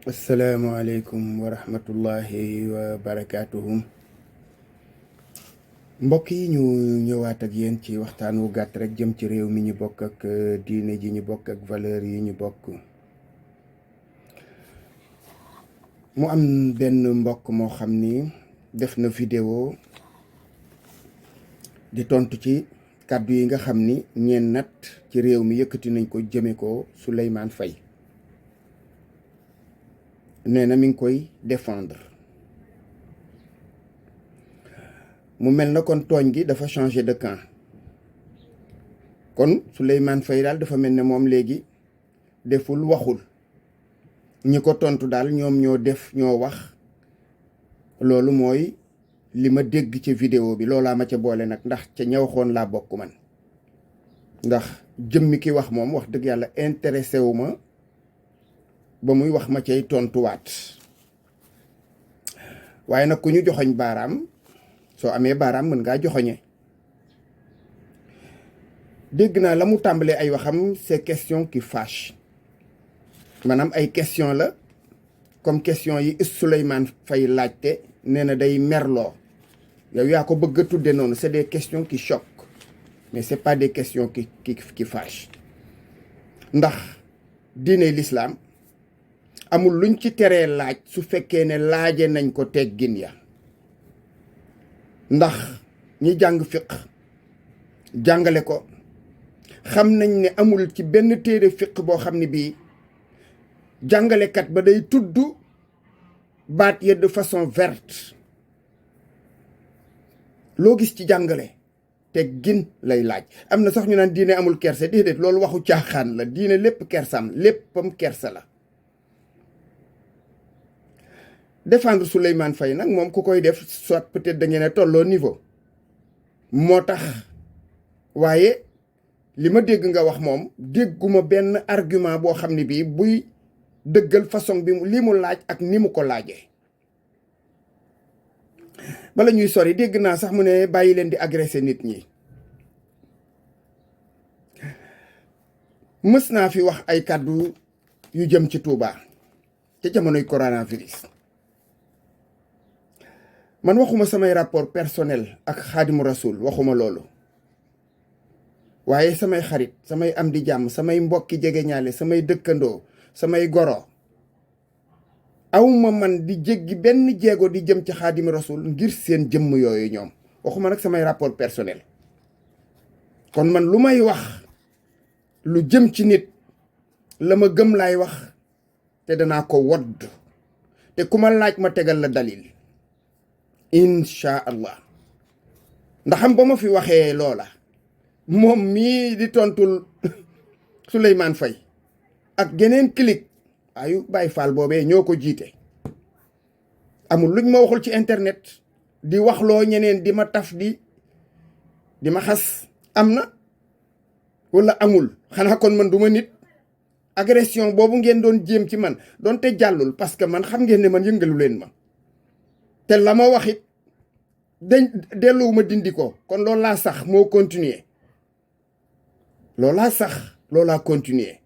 asalaamaaleykum wa rahmatullahi wa barakaatuhu. Mbokk yi ñu ñëwaat ak yéen ci waxtaan wu gàtt rek jëm ci réew mi ñu bokk ak diine ji ñu bokk ak valeur yi ñu bokk. mu am benn mbokk moo xam ni def na vidéo di tontu ci kàddu yi nga xam ni ñeen nat ci réew mi yëkkati nañ ko jëme ko Souleymane Faye. nee na mi ngi koy défendre mu mel na kon tooñ gi dafa changer de camp kon Souleymane Faye daal dafa mel ne moom léegi deful waxul ñi ko tontu daal ñoom ñoo def ñoo wax. loolu mooy li ma dégg ci vidéo bi loolaa ma ca boole nag ndax ca ña waxoon laa bokk man, ndax jëmmi ki wax moom wax dëgg yàlla intéressé wu ma ba muy wax ma cay tontuwaat. waaye nag ku ñu joxoñ baaraam soo amee baaraam mën ngaa joxoñe. dégg naa la mu tàmbalee ay waxam c'est question qui fâche, maanaam ay question la comme question yi Souleymane Faye laajte nee na day merloo. yow yaa ko bëgg a tudde noonu, c'est des questions qui choquent mais c'est pas des questions qui fâchent. ndax diine l'islam amul luñ ci teree laaj su fekkee ne laaje nañ ko teggin ya. ndax ñi jàng fiq jàngale ko xam nañ ne amul ci benn téere fiq boo xam ne bii jàngalekat ba day tudd baat ya de façon verte. loo gis ci jàngale teggin lay laaj. am na sax ñu naan diine amul kersa, déedéet loolu waxu caaxaan la. diine lépp kersam, léppam kersa la. défendre Souleymane Faye nag moom ku koy def soit peut-être da ngeen a tolloo niveau moo tax. waaye li ma dégg nga wax moom dégguma benn argument boo xam ne bii buy dëggal façon bi li mu laaj ak ni mu ko laajee. bala ñuy sori dégg naa sax mu ne bàyyi leen di agresser nit ñi. mës naa fi wax ay kàddu yu jëm ci Touba ca jamonoy coronavirus. man waxuma samay rapport personnel ak Xaadimu Rasul, waxuma loolu. waaye samay xarit, samay am di jàmm, samay mbokki jegeñaale, samay dëkkandoo, samay goro, awma man di jéggi benn jéego di jëm ci Xaadimu Rasul ngir seen jëmm yooyu ñoom. waxuma nag samay rapport personnel. kon man lu may wax lu jëm ci nit la ma gëm laay wax te danaa ko wodd te ku ma laaj ma tegal la dalil incha allah. ndaxam ba ma fi waxee loola moom mii di tontul Souleymane Faye ak geneen clic ayu Baye Fall boobee ñoo ko jiite. amul luñ ma waxul ci internet di waxloo ñeneen di ma taf di ma xas. am na wala amul? xanaa kon man duma nit. agression boobu ngeen doon jéem ci man doonte jàllul parce que man xam ngeen ne man yëngalu leen ma te la ma wax it delluwuma dindi ko. kon loolu laa sax moo continuer. loolu laa sax loolu laa continuer.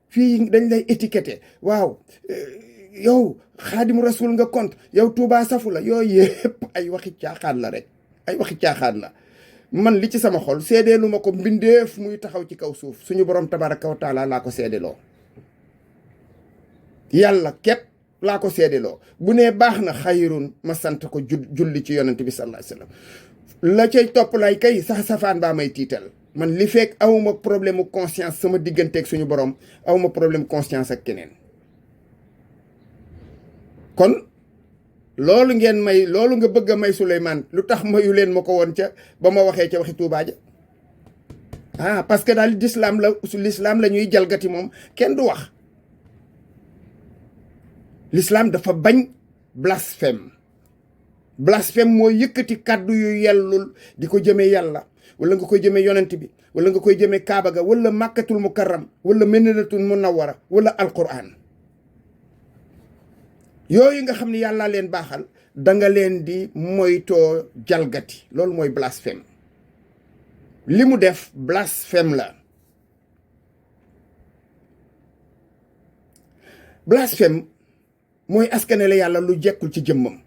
fii dañ lay étiqueter waaw yow Xaadimu Rasul nga compte yow Touba safu la. yooyu yëpp ay waxi caaxaan la rek, ay waxi caaxaan la. man li ci sama xol seedeelu ma ko mbindeef muy taxaw ci kaw suuf. suñu borom tabaraka wa taala laa ko seedeloo. yàlla képp laa ko seedeloo. bu nee baax na xayrun ma sant ko julli ci yonent bi sallallahu alayhi wasallam. la cay topp lay kay sax safaan baa may tiital. man li fekk awma problème conscience sama digganteeg suñu borom awma problème conscience ak keneen. kon loolu ngeen may, loolu nga bëgg a may Souleymane lu tax mayu leen ma ko woon ca ba ma waxee ca waxi Touba ja. parce que daal l'islam la ñuy jalgati moom kenn du wax. l'islam dafa bañ blasphème. blasphème mooy yëkkati kàddu yu yellul di ko jëmee yàlla, wala nga koy jëmee yonent bi, wala nga koy jëmee Kaaba ga, wala Makkatul Mukarram, wala Madinatul Munawwara, wala Alquran. yooyu nga xam ne yàlla leen baaxal danga leen di moytoo jalgati. loolu mooy blasphème. li mu def blasphème la. blasphème mooy askanele yàlla lu jekkul ci jëmmam.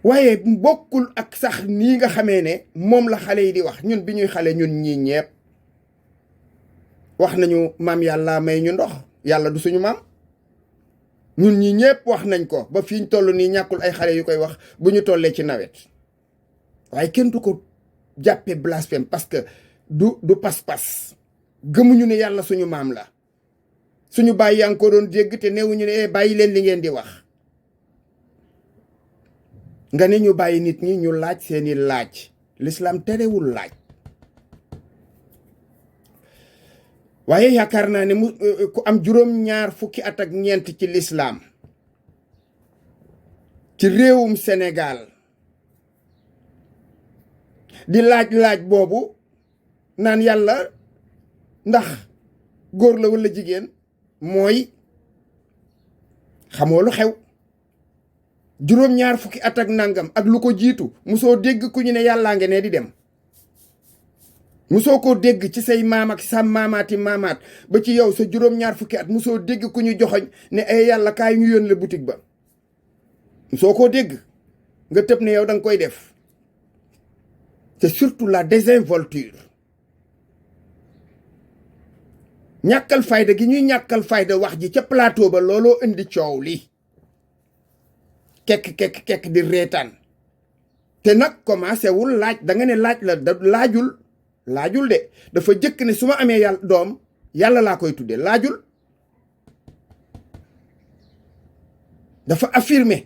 waaye bokkul ak sax nii nga xamee ne moom la xale yi di wax. ñun bi ñuy xale ñun ñii ñepp wax nañu maam yàlla may ñu ndox, yàlla du suñu maam. ñun ñi ñëpp wax nañ ko ba fi ñu toll nii ñàkkul ay xale yu koy wax bu ñu tollee ci nawet. waaye kenn du ko jàppe blasphème parce que du pas-pas. gëmuñu ne yàlla suñu maam la. suñu bàyyi yaa ngi ko doon dégg te newuñu ne bàyyi leen li ngeen di wax. nga ne ñu bàyyi nit ñi ñu laaj seeni laaj. l'islam terewul laaj. waaye yaakaar naa ne ku am juróom-ñaar fukki at ak ñeent ci l'islam ci réewum Sénégal di laaj boobu naan yàlla ndax góor la walla jigéen mooy xamoo lu xew. juróom-ñaar fukki at ak nangam ak lu ko jiitu musoo dégg ku ñu ne yàllaa nge ne di dem. musoo koo dégg ci say maam ak sa maamaati maamaat ba ci yow sa juróom-ñaar fukki at musoo dégg ku ñu joxoñ ne ay yàlla kaay ñu yónni la boutique ba. musoo koo dégg nga tëb ne yow da nga koy def. c'est surtout la désinvolture. ñàkkal fayda gi ñuy ñàkkal fayda wax ji ca plateau ba looloo indi coow li. kekk di reetaan. te nag commencé wul laaj da nga ne laaj la da laajul de dafa jëkk ne su ma amee yàlla doom yàlla laa koy tudde laajul. dafa affirmer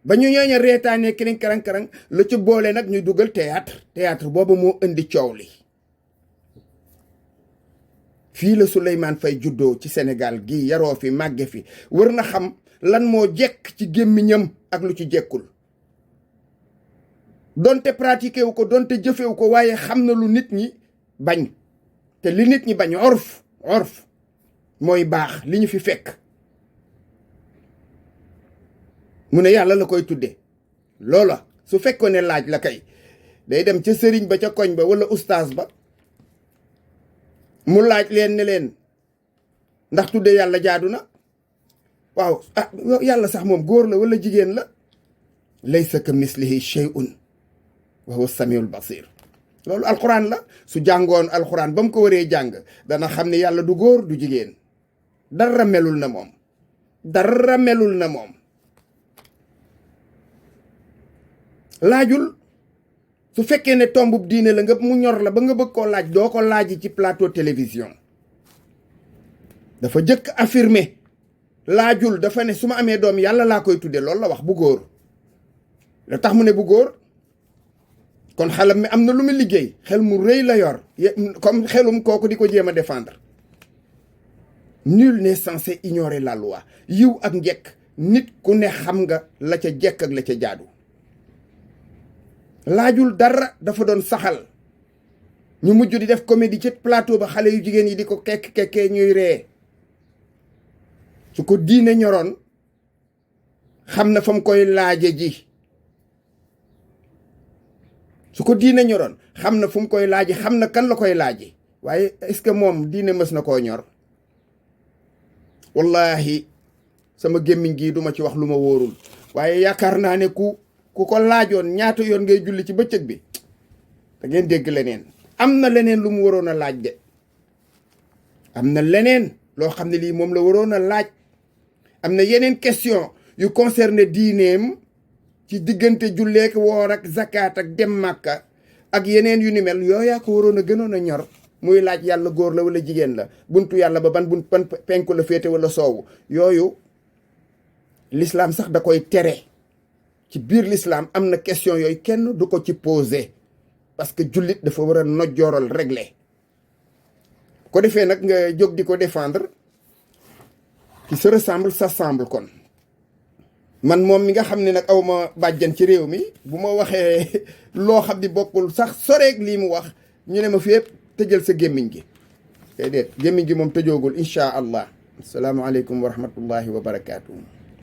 ba ñu ñooña reetaanee kiring karang-karang la ci boole nag ñu dugal théâtre boobu moo indi coow li. fii la Souleymane Faye juddoo ci Sénégal gi yaroo fi màgge fi war na xam lan moo jekk ci gémmiñam ak lu ci jekkul. donte pratiqué wu ko donte jëfewu ko waaye xam na lu nit ñi bañ. te li nit ñi bañ orf mooy baax li ñu fi fekk. mu ne yàlla la koy tudde loola su fekkoon ne laaj la kay day dem ca sëriñ ba ca koñ ba walla ustaas ba mu laaj leen ne leen ndax tudde yàlla jaadu na. waaw yàlla sax moom góor la walla jigéen la. laysa ka mislihi shay'un wa huwa samiul basir. loolu alxuraan la. su jàngoon alxuraan ba mu ko waree jàng dana xam ne yàlla du góor du jigéen. dara melul na moom. laajul. su fekkee ne tombub diine la nga mu ñor la ba nga bëgg koo laaj doo ko laaji ci plateau télévision. dafa jëkk affirmer. laajul dafa ne su ma amee doom yàlla laa koy tudde loolu la wax bu góor. la tax mu ne bu góor kon xelam mi am na lu mu liggéey xel mu rëy la yor comme xelum kooku di ko jéem a défendre. nul n'est censé ignorer la loi. yiw ak njekk nit ku ne xam nga la ca jekk ak la ca jaadu. laajul dara dafa doon saxal. ñu mujj di def comédie ci plateau ba xale yu jigéen yi di ko kekkee ñuy ree. su ko diine ñoroon xam na fa mu koy laaje ji. su ko diine ñoroon xam na fu mu koy laaji xam na kan la koy laaji. waaye est-ce que moom diine mës na koo ñor. wallahi sama gémmiñ gii duma ci wax lu ma wóorul. waaye yaakaar naa ne ku ko laajoon ñaata yoon ngay julli ci bëccëg bi da ngeen dégg leneen. am na leneen lu mu waroon a laaj de. am na leneen loo xam ne lii moom la waroon a laaj. am na yeneen question yu concerné diineem ci diggante julleek woor ak zakat ak dem màkka ak yeneen yu ni mel yooyaa ko waroon a gënoon a ñor. muy laaj yàlla góor la walla jigéen la buntu yàlla ba ban penku la féete walla soowu. yooyu l'islam sax da koy tere. ci biir l'islam am na question yooyu kenn du ko ci posé parce que jullit dafa war a nojjooral régler. ko defee nag nga jóg di ko défendre qui se ressemble s'assemble kon. man moom mi nga xam ne nag aw ma bàjjan ci réew mi bu ma waxee loo xam ni bokkul sax soreeg lii mu wax ñu ne ma fépp tëjal sa gémmiñ gi. déedéet gémmiñ gi moom tëjoogul incha allah. asalaamaaleykum wa rahmatullahi wa barakaatu.